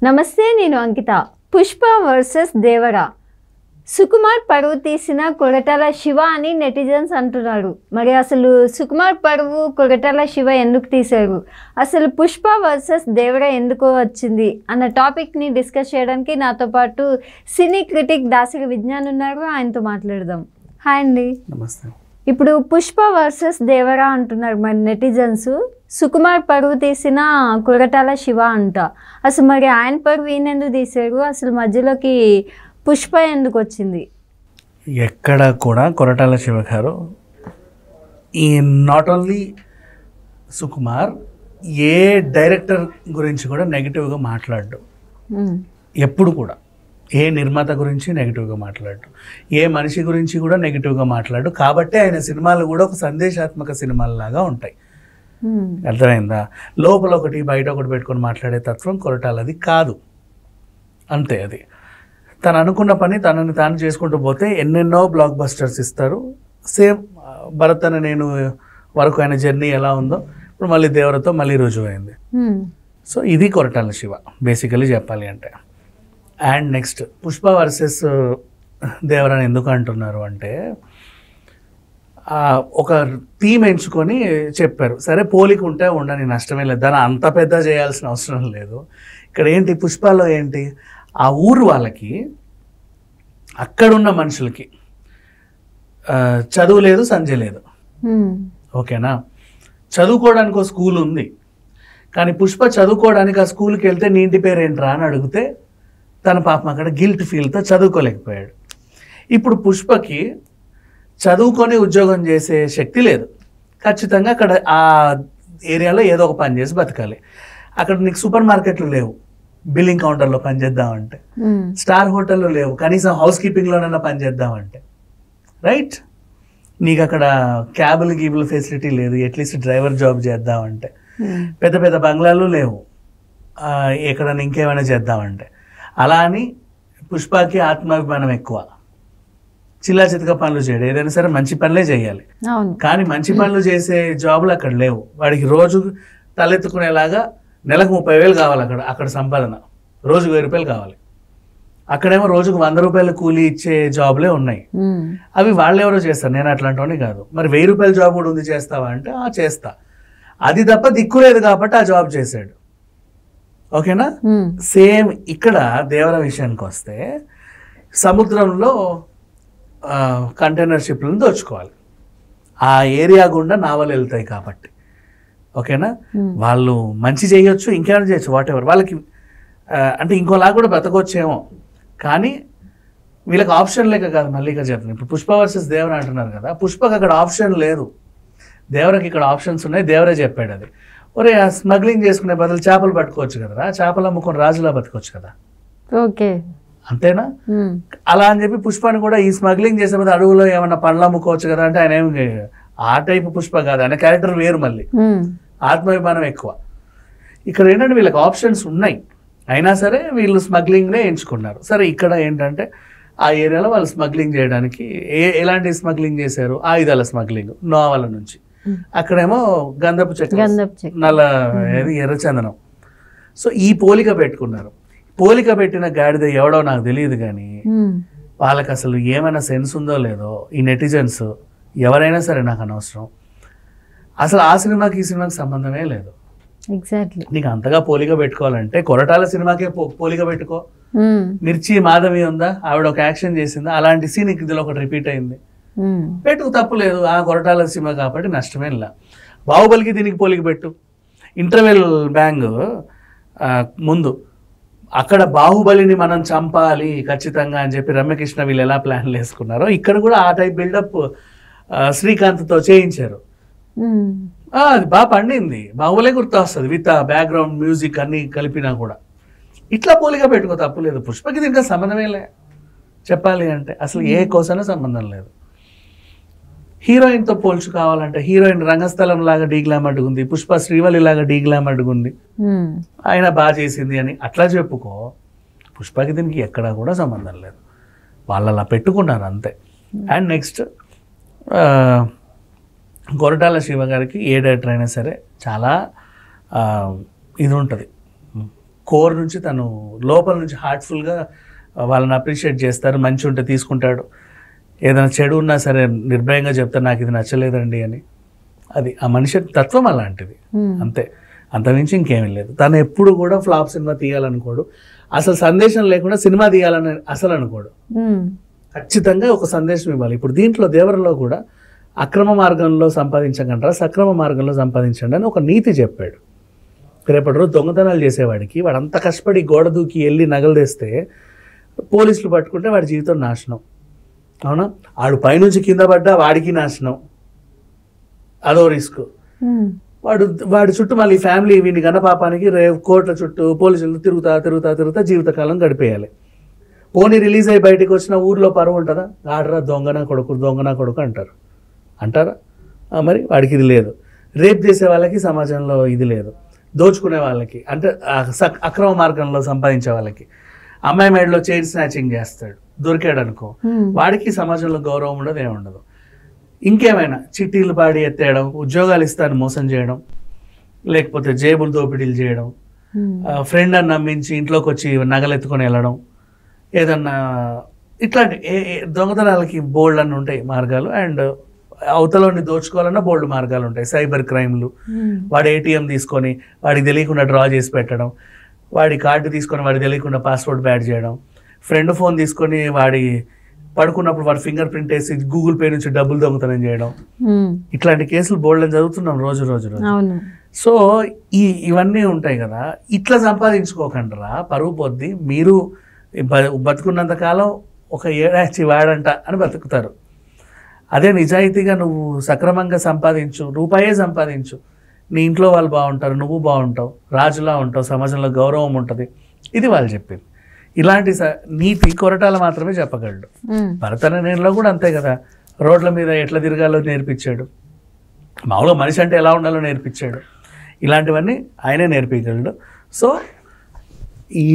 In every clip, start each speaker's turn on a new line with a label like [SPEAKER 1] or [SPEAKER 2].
[SPEAKER 1] నమస్తే, నేను అంకిత. పుష్ప వర్సెస్ దేవరా. సుకుమార్ పరువు తీసిన కొరటాల శివ అని నెటిజన్స్ అంటున్నారు. మరి అసలు సుకుమార్ పరువు కొరటాల శివ ఎందుకు తీశారు, అసలు పుష్ప వర్సెస్ దేవరా ఎందుకు వచ్చింది అన్న టాపిక్ని డిస్కస్ చేయడానికి నాతో పాటు సినీ క్రిటిక్ దాసరి విజ్ఞాన్ ఉన్నారు. ఆయనతో మాట్లాడదాం. హాయ్ అండి.
[SPEAKER 2] నమస్తే.
[SPEAKER 1] ఇప్పుడు పుష్ప వర్సెస్ దేవరా అంటున్నారు మరి నెటిజన్స్. సుకుమార్ పరువు తీసిన కొరటాల శివ అంట. అసలు మరి ఆయన పరువు ఈయన ఎందుకు తీశారు, అసలు మధ్యలోకి పుష్ప ఎందుకు వచ్చింది?
[SPEAKER 2] ఎక్కడ కూడా కొరటాల శివ గారు ఈ not only Sukumar A director గురించి కూడా నెగిటివ్గా మాట్లాడు. ఎప్పుడు కూడా ఏ నిర్మాత గురించి నెగిటివ్గా మాట్లాడు, ఏ మనిషి గురించి కూడా నెగిటివ్గా మాట్లాడు. కాబట్టి ఆయన సినిమాలు కూడా ఒక సందేశాత్మక సినిమాలలాగా ఉంటాయి. అర్థమైందా? లోపల ఒకటి బయట ఒకటి పెట్టుకొని మాట్లాడే తత్వం కొరటాలది కాదు. అంతే. అది తను అనుకున్న పని తనని తాను చేసుకుంటూ పోతే ఎన్నెన్నో బ్లాక్ బస్టర్స్ ఇస్తారు. సేమ్ భరత్ అని నేను వరకు ఆయన జర్నీ ఎలా ఉందో ఇప్పుడు మళ్ళీ దేవరతో మళ్ళీ రుజువైంది. సో ఇది కొరటాల శివ బేసికలీ చెప్పాలి అంటే. అండ్ నెక్స్ట్ పుష్ప వర్సెస్ దేవరాని ఎందుకు అంటున్నారు అంటే, ఒక థీమ్ ఎంచుకొని చెప్పారు. సరే పోలిక ఉంటే ఉండని, నష్టమే లేదు, దాన్ని అంత పెద్ద చేయాల్సిన అవసరం లేదు. ఇక్కడ ఏంటి పుష్పలో ఏంటి, ఆ ఊరు వాళ్ళకి అక్కడున్న మనుషులకి చదువు లేదు, సంజ లేదు. ఓకేనా? చదువుకోవడానికి ఒక స్కూల్ ఉంది, కానీ పుష్ప చదువుకోవడానికి ఆ స్కూల్కి వెళ్తే నీ ఇంటి పేరు ఏంట్రా అని అడిగితే తన పాపం అక్కడ గిల్ట్ ఫీల్తో చదువుకోలేకపోయాడు. ఇప్పుడు పుష్పకి చదువుకొని ఉద్యోగం చేసే శక్తి లేదు. ఖచ్చితంగా అక్కడ ఆ ఏరియాలో ఏదో ఒక పని చేసి బతకాలి. అక్కడ నీకు సూపర్ మార్కెట్లు లేవు బిల్లింగ్ కౌంటర్లో పని చేద్దామంటే, స్టార్ హోటల్లో లేవు కనీసం హౌస్ కీపింగ్లోనైనా పని చేద్దామంటే, రైట్? నీకు అక్కడ క్యాబులు గీబులు ఫెసిలిటీ లేదు, అట్లీస్ట్ డ్రైవర్ జాబ్ చేద్దామంటే, పెద్ద పెద్ద బంగ్లాలు లేవు ఎక్కడన్నా ఇంకేమైనా చేద్దామంటే. అలా అని పుష్పకి ఆత్మాభిమానం ఎక్కువ. చిల్లా చితక పనులు చేయడు, ఏదైనా సరే మంచి పనులే చేయాలి. కానీ మంచి పనులు చేసే జాబులు అక్కడ లేవు. వాడికి రోజు తలెత్తుకునేలాగా నెలకు 30,000 కావాలి. అక్కడ సంపాదన రోజుకు 1000 రూపాయలు కావాలి. అక్కడేమో రోజుకు 100 రూపాయలు కూలీ ఇచ్చే జాబులే ఉన్నాయి. అవి వాళ్ళు ఎవరో చేస్తారు, నేను అట్లాంటివని కాదు. మరి 1000 రూపాయల జాబ్ కూడా ఉంది, చేస్తావా అంటే చేస్తా. అది తప్ప దిక్కులేదు కాబట్టి ఆ జాబ్ చేశాడు. ఓకేనా? సేమ్ ఇక్కడ దేవర విషయానికి వస్తే, సముద్రంలో కంటైనర్ షిప్లను దోచుకోవాలి. ఆ ఏరియా గుండా నావలు వెళ్తాయి కాబట్టి. ఓకేనా? వాళ్ళు మంచి చేయొచ్చు, ఇంకేమైనా చేయొచ్చు, వాట్ ఎవర్. వాళ్ళకి అంటే ఇంకోలా కూడా బ్రతకొచ్చేమో, కానీ వీళ్ళకి ఆప్షన్ లేక కాదు. మళ్ళీ ఇక్కడ చెప్తున్నాను, ఇప్పుడు పుష్ప వర్సెస్ దేవర అంటున్నారు కదా, పుష్పకి అక్కడ ఆప్షన్ లేదు, దేవరకి ఇక్కడ ఆప్షన్స్ ఉన్నాయి. దేవరే చెప్పాడు అది. ఒరే స్మగ్లింగ్ చేసుకునే బదులు చేపలు పట్టుకోవచ్చు కదరా, చేపలు అమ్ముకొని రాజులా బతుకోవచ్చు కదా. ఓకే, అంతేనా? అలా అని చెప్పి పుష్పని కూడా ఈ స్మగ్లింగ్ చేసే బదులు అడవులో ఏమన్నా పండ్లు అమ్ముకోవచ్చు కదా అంటే ఆయన ఏమి ఆ టైప్ పుష్ప కాదు. ఆయన క్యారెక్టర్ వేరు, మళ్ళీ ఆత్మాభిమానం ఎక్కువ. ఇక్కడ ఏంటంటే వీళ్ళకి ఆప్షన్స్ ఉన్నాయి, అయినా సరే వీళ్ళు స్మగ్లింగ్నే ఎంచుకున్నారు. సరే ఇక్కడ ఏంటంటే ఆ ఏరియాలో వాళ్ళు స్మగ్లింగ్ చేయడానికి ఎలాంటి స్మగ్లింగ్ చేశారు, ఆయుధాల స్మగ్లింగ్ నోవల నుంచి. అక్కడేమో గంధపు చెక్క, నల్ల ఎర్రచందనం. సో ఈ పోలిక పెట్టుకున్నారు. పోలిక పెట్టిన గాడిద ఎవడో నాకు తెలియదు, కానీ వాళ్ళకి అసలు ఏమైనా సెన్స్ ఉందో లేదో ఈ నెటిజన్స్ ఎవరైనా సరే నాకు అనవసరం. అసలు ఆ సినిమాకి ఈ సినిమాకి సంబంధమే లేదు. ఎగ్జాక్ట్లీ. నీకు అంతగా పోలిక పెట్టుకోవాలంటే కొరటాల సినిమాకే పోలిక పెట్టుకో. మిర్చి మాధవి ఉందా, ఆవిడ ఒక యాక్షన్ చేసిందా, అలాంటి సీన్ ఇందులో ఒకటి రిపీట్ అయింది, పెట్టుకు తప్పు లేదు. ఆ కొరటాల సినిమా కాబట్టి నష్టమే ఇలా. బాహుబలికి దీనికి పోలిక పెట్టు. ఇంటర్వెల్ బ్యాంగ్ ముందు అక్కడ బాహుబలిని మనం చంపాలి ఖచ్చితంగా అని చెప్పి రమ్యకృష్ణ వీళ్ళు ఎలా ప్లాన్లు వేసుకున్నారో, ఇక్కడ కూడా ఆ టైప్ బిల్డప్ శ్రీకాంత్తో చేయించారు. అది బాగా పండింది, బాహుబలే గుర్తు వస్తుంది విత్ బ్యాక్గ్రౌండ్ మ్యూజిక్ అన్ని కలిపినా కూడా. ఇట్లా పోలిక పెట్టుకో, తప్పులేదు. పుష్పకి దీనికి సంబంధమే లే చెప్పాలి అంటే, అసలు ఏ కోసమే సంబంధం లేదు. హీరోయిన్తో పోల్చు కావాలంటే, హీరోయిన్ రంగస్థలం లాగా డీ గ్లామర్డ్గా ఉంది, పుష్ప శ్రీవల్లి లాగా డీ గ్లామర్డ్గా ఉంది, ఆయన బాగా చేసింది అని అట్లా చెప్పుకో. పుష్పకి దీనికి ఎక్కడా కూడా సంబంధం లేదు, వాళ్ళు అలా పెట్టుకున్నారు అంతే. అండ్ నెక్స్ట్ కొరటాల శివ గారికి ఏ డైరెక్టర్ అయినా సరే చాలా ఇది ఉంటుంది, కోర్ నుంచి తను లోపల నుంచి హార్ట్ఫుల్గా వాళ్ళని అప్రిషియేట్ చేస్తారు. మంచి ఉంటే తీసుకుంటాడు, ఏదైనా చెడు ఉన్నా సరే నిర్భయంగా చెప్తారు నాకు ఇది నచ్చలేదండి అని. అది ఆ మనిషి తత్వం అలాంటిది, అంతే, అంతమించి ఇంకేమీ లేదు. తను ఎప్పుడు కూడా ఫ్లాప్ సినిమా తీయాలనుకోడు, అసలు సందేశం లేకుండా సినిమా తీయాలని అసలు అనుకోడు. ఖచ్చితంగా ఒక సందేశం ఇవ్వాలి. ఇప్పుడు దీంట్లో దేవరలో కూడా అక్రమ మార్గంలో సంపాదించకంటారా సక్రమ మార్గంలో సంపాదించండి అని ఒక నీతి చెప్పాడు. రేపటి రోజు దొంగతనాలు చేసేవాడికి వాడంతా కష్టపడి గోడ దూకి వెళ్ళి నగలు తెస్తే పోలీసులు పట్టుకుంటే వాడి జీవితం నాశనం. అవునా? వాడు పైనుంచి కింద పడ్డా వాడికి నాశనం, అదో రిస్క్. వాడి చుట్టూ మళ్ళీ ఫ్యామిలీ వీడిని గణపాపానికి కోర్టుల చుట్టూ పోలీసులు తిరుగుతా జీవితకాలం గడిపేయాలి. పోనీ రిలీజ్ అయ్యి బయటకు వచ్చిన ఊర్లో పరువు ఉంటుందా? ఆడరా దొంగనా కొడుకు అంటారా? మరి వాడికి ఇది లేదు. రేప్ చేసే వాళ్ళకి సమాజంలో ఇది లేదు, దోచుకునే వాళ్ళకి అంటే అక్రమ మార్గంలో సంపాదించే వాళ్ళకి, అమ్మాయి మేడలో చైన్ స్నాచింగ్ చేస్తాడు దొరికాడు అనుకో, వాడికి సమాజంలో గౌరవం ఉండదు, ఏముండదు. ఇంకేమైనా చిట్టీలు పాడి ఎత్తేయడం, ఉద్యోగాలు ఇస్తాను మోసం చేయడం, లేకపోతే జేబులు దోపిడీలు చేయడం, ఫ్రెండ్ అని నమ్మించి ఇంట్లోకి వచ్చి నగలు ఎత్తుకొని వెళ్ళడం, ఏదన్నా ఇట్లాంటి దొంగతనాలకి బోల్డ్ అని ఉంటాయి మార్గాలు. అండ్ అవతలని దోచుకోవాలన్నా బోల్డ్ మార్గాలు ఉంటాయి. సైబర్ క్రైమ్లు, వాడి ఏటీఎం తీసుకొని వాడికి తెలియకుండా డ్రా చేసి పెట్టడం, వాడి కార్డు తీసుకొని వాడికి తెలియకుండా పాస్వర్డ్ బ్యాడ్ చేయడం, ఫ్రెండ్ ఫోన్ తీసుకొని వాడి పడుకున్నప్పుడు వాడి ఫింగర్ ప్రింట్ వేసి గూగుల్ పే నుంచి డబ్బులు దొంగతనం చేయడం, ఇట్లాంటి కేసులు బోల్డ్ అని చదువుతున్నాం రోజు. సో ఇవన్నీ ఉంటాయి కదా. ఇట్లా సంపాదించుకోకండిరా, పరువు పొద్ది. మీరు బతుకున్నంత కాలం ఒక ఏడాచి వాడంట అని బతుకుతారు. అదే నిజాయితీగా నువ్వు సక్రమంగా సంపాదించు, రూపాయే సంపాదించు, నీ ఇంట్లో వాళ్ళు బాగుంటారు, నువ్వు బాగుంటావు, రాజులా ఉంటావు, సమాజంలో గౌరవం ఉంటుంది. ఇది వాళ్ళు చెప్పింది. ఇలాంటి నీతి కొరటాల మాత్రమే చెప్పగలడు. భరతనాట్యంలో కూడా అంతే కదా, రోడ్ల మీద ఎట్లా తిరగాలో నేర్పించాడు, మామూలుగా మనిషి అంటే ఎలా ఉండాలో నేర్పించాడు. ఇలాంటివన్నీ ఆయనే నేర్పించగలడు. సో ఈ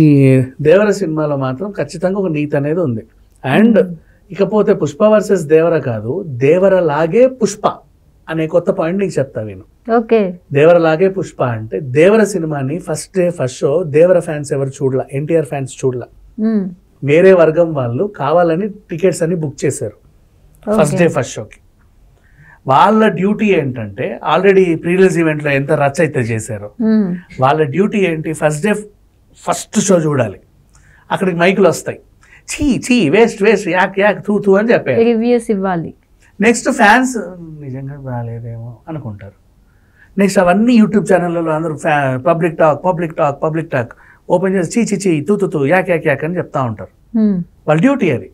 [SPEAKER 2] దేవర సినిమాలో మాత్రం ఖచ్చితంగా ఒక నీతి అనేది ఉంది. అండ్ ఇకపోతే పుష్ప వర్సెస్ దేవర కాదు, దేవర లాగే పుష్ప అనే కొత్త పాయింట్ నీకు చెప్తా విను. దేవర లాగే పుష్ప అంటే దేవర సినిమాని ఫస్ట్ డే ఫస్ట్ షో దేవర ఫ్యాన్స్ ఎవరు చూడలా, ఎన్టీఆర్ ఫ్యాన్స్ చూడలా. వేరే వర్గం వాళ్ళు కావాలని టికెట్స్ అన్ని బుక్ చేశారు ఫస్ట్ డే ఫస్ట్ షోకి. వాళ్ళ డ్యూటీ ఏంటంటే, ఆల్రెడీ ప్రీ రిలీజ్ ఈవెంట్లో ఎంత రచ్ అయితే చేశారో, వాళ్ళ డ్యూటీ ఏంటి, ఫస్ట్ డే ఫస్ట్ షో చూడాలి. అక్కడికి మైకులు వస్తాయి, చీ వేస్ట్ యాక్ తూ అని చెప్పారు,
[SPEAKER 1] రివ్యూస్ ఇవ్వాలి.
[SPEAKER 2] నెక్స్ట్ ఫ్యాన్స్ నిజంగా బాగాలేదేమో అనుకుంటారు. నెక్స్ట్ అవన్నీ యూట్యూబ్ ఛానళ్ళలో అందరూ పబ్లిక్ టాక్ ఓపెన్ చేసి చీ తూ యాక్ అని చెప్తా ఉంటారు. వాళ్ళ డ్యూటీ అది.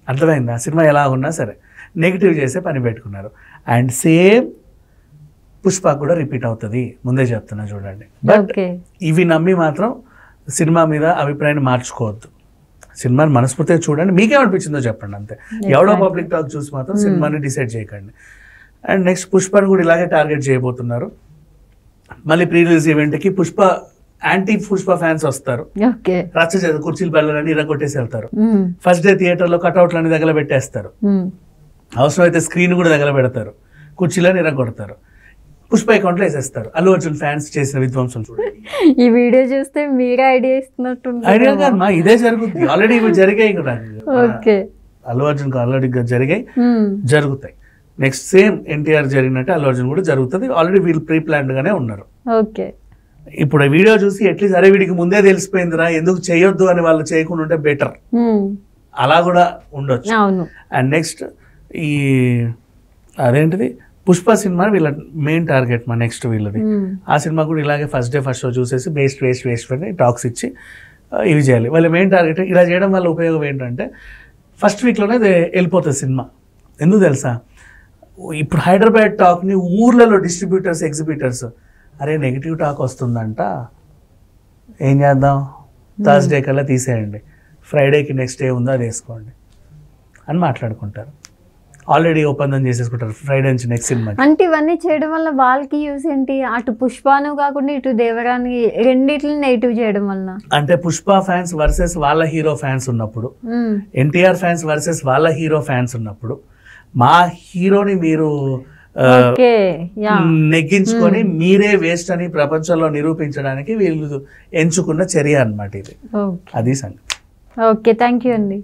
[SPEAKER 2] అర్థమైందా? సినిమా ఎలా ఉన్నా సరే నెగిటివ్ చేసే పని పెట్టుకున్నారు. అండ్ సేమ్ పుష్ప కూడా రిపీట్ అవుతుంది, ముందే చెప్తున్నా చూడండి. బట్ ఇవి నమ్మి మాత్రం సినిమా మీద అభిప్రాయాన్ని మార్చుకోవద్దు. సినిమాని మనస్ఫూర్తిగా చూడండి, మీకేమనిపించిందో చెప్పండి, అంతే. ఎవడో పబ్లిక్ టాక్ చూసి మాత్రం సినిమాని డిసైడ్ చేయకండి. అండ్ నెక్స్ట్ పుష్పని కూడా ఇలాగే టార్గెట్ చేయబోతున్నారు. మళ్ళీ ప్రీ రిలీజ్ ఈవెంట్కి పుష్ప యాంటీ పుష్ప ఫ్యాన్స్ వస్తారు, రచ్చ చేస్తారు, కుర్చీలు బెల్లలని ఇరగొట్టేసి వెళ్తారు. ఫస్ట్ డే థియేటర్లో కట్అవుట్లని దగ్గర పెట్టేస్తారు, అవసరమైతే స్క్రీన్ కూడా దగ్గర పెడతారు, కుర్చీలని ఇరగొడతారు, పుష్ప అకౌంట్లో వేసేస్తారు. అల్లు అర్జున్ ఫ్యాన్స్ చేసిన విధ్వంసం చూడండి.
[SPEAKER 1] ఈ వీడియో చూస్తే మీరే ఐడియా ఇస్తున్నట్టు.
[SPEAKER 2] ఐడియా కాదమ్మా, ఇదే జరుగుతుంది. ఆల్రెడీ ఇవి జరిగాయి కూడా, అల్లు అర్జున్ ఆల్రెడీ జరుగుతాయి. నెక్స్ట్ సేమ్ ఎన్టీఆర్ జరిగినట్టు అల్లు అర్జున్ కూడా జరుగుతుంది. ఆల్రెడీ వీళ్ళు ప్రీ ప్లాన్డ్ గానే ఉన్నారు. ఇప్పుడు ఈ వీడియో చూసి అట్లీస్ట్ అరే వీడికి ముందే తెలిసిపోయిందిరా, ఎందుకు చేయొద్దు అని వాళ్ళు చేయకుండా ఉంటే బెటర్, అలా కూడా ఉండొచ్చు. అండ్ నెక్స్ట్ ఈ అదేంటిది పుష్ప సినిమా వీళ్ళ మెయిన్ టార్గెట్ మా నెక్స్ట్ వీళ్ళది. ఆ సినిమా కూడా ఇలాగే ఫస్ట్ డే ఫస్ట్ షో చూసేసి వేస్ట్ అని టాక్స్ ఇచ్చి ఇవి చేయాలి. వాళ్ళ మెయిన్ టార్గెట్. ఇలా చేయడం వల్ల ఉపయోగం ఏంటంటే ఫస్ట్ వీక్లోనే వెళ్ళిపోతుంది సినిమా. ఎందుకు తెలుసా, ఇప్పుడు హైదరాబాద్ టాక్ని ఊర్లలో డిస్ట్రిబ్యూటర్స్ ఎగ్జిబిటర్స్ అరే నెగిటివ్ టాక్ వస్తుందంట, ఏం చేద్దాం, థర్స్డే కల్లా తీసేయండి, ఫ్రైడేకి నెక్స్ట్ డే ఉందో అది వేసుకోండి అని మాట్లాడుకుంటారు. ఆల్రెడీ ఒప్పందం చేసేసుకుంటారు ఫ్రైడే నుంచి నెక్స్ట్ సినిమా.
[SPEAKER 1] అంటే ఇవన్నీ చేయడం వల్ల వాళ్ళకి యూస్ ఏంటి, అటు పుష్పను కాకుండా ఇటు దేవరాని రెండిట్లని నెగిటివ్ చేయడం వల్ల?
[SPEAKER 2] అంటే పుష్ప ఫ్యాన్స్ వర్సెస్ వాళ్ళ హీరో ఫ్యాన్స్ ఉన్నప్పుడు, ఎన్టీఆర్ ఫ్యాన్స్ వర్సెస్ వాళ్ళ హీరో ఫ్యాన్స్ ఉన్నప్పుడు, మా హీరోని మీరు
[SPEAKER 1] ఓకే యా
[SPEAKER 2] నెగ్గించుకొని మీరే వేస్ట్ అని ప్రపంచంలో నిరూపించడానికి వీళ్ళు ఎంచుకున్న చర్య అన్నమాట ఇది.
[SPEAKER 1] ఓకే
[SPEAKER 2] అది సంగతి.
[SPEAKER 1] ఓకే థ్యాంక్ యూ అండి.